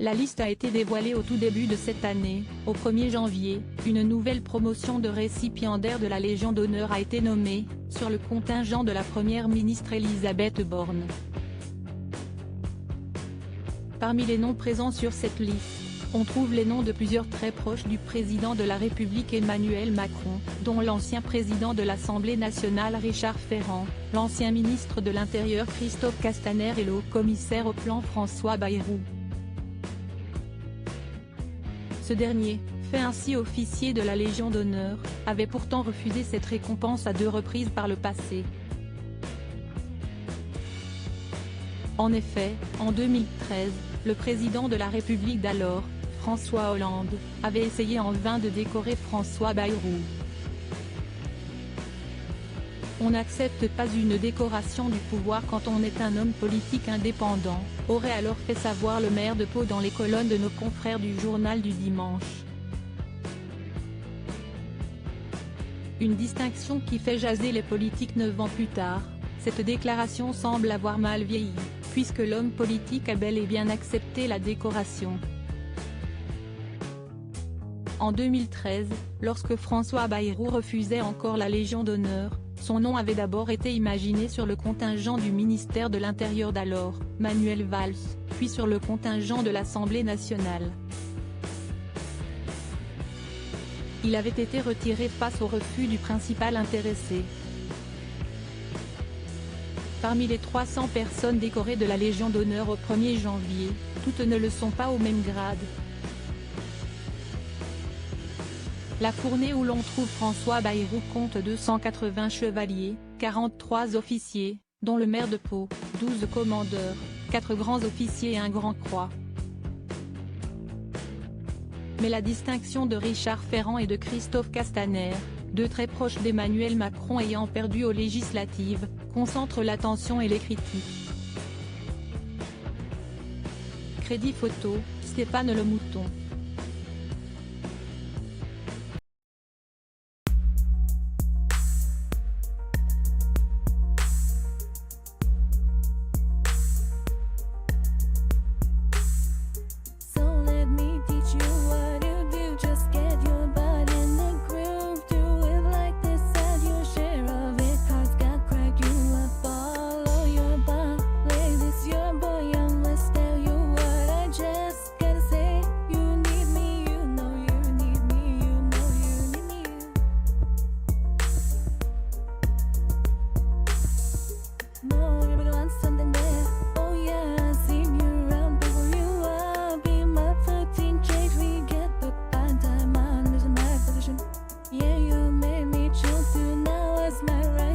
La liste a été dévoilée au tout début de cette année. Au 1er janvier, une nouvelle promotion de récipiendaire de la Légion d'honneur a été nommée, sur le contingent de la première ministre Elisabeth Borne. Parmi les noms présents sur cette liste, on trouve les noms de plusieurs très proches du président de la République Emmanuel Macron, dont l'ancien président de l'Assemblée nationale Richard Ferrand, l'ancien ministre de l'Intérieur Christophe Castaner et le haut-commissaire au plan François Bayrou. Ce dernier, fait ainsi officier de la Légion d'honneur, avait pourtant refusé cette récompense à 2 reprises par le passé. En effet, en 2013, le président de la République d'alors, François Hollande, avait essayé en vain de décorer François Bayrou. On n'accepte pas une décoration du pouvoir quand on est un homme politique indépendant, aurait alors fait savoir le maire de Pau dans les colonnes de nos confrères du journal du dimanche. Une distinction qui fait jaser les politiques 9 ans plus tard. Cette déclaration semble avoir mal vieilli, puisque l'homme politique a bel et bien accepté la décoration. En 2013, lorsque François Bayrou refusait encore la Légion d'honneur, son nom avait d'abord été imaginé sur le contingent du ministère de l'Intérieur d'alors, Manuel Valls, puis sur le contingent de l'Assemblée nationale. Il avait été retiré face au refus du principal intéressé. Parmi les 300 personnes décorées de la Légion d'honneur au 1er janvier, toutes ne le sont pas au même grade. La fournée où l'on trouve François Bayrou compte 280 chevaliers, 43 officiers, dont le maire de Pau, 12 commandeurs, 4 grands officiers et un grand croix. Mais la distinction de Richard Ferrand et de Christophe Castaner, 2 très proches d'Emmanuel Macron ayant perdu aux législatives, concentre l'attention et les critiques. Crédit photo, Stéphane Le Mouton. Yeah, you made me choose to now as my right.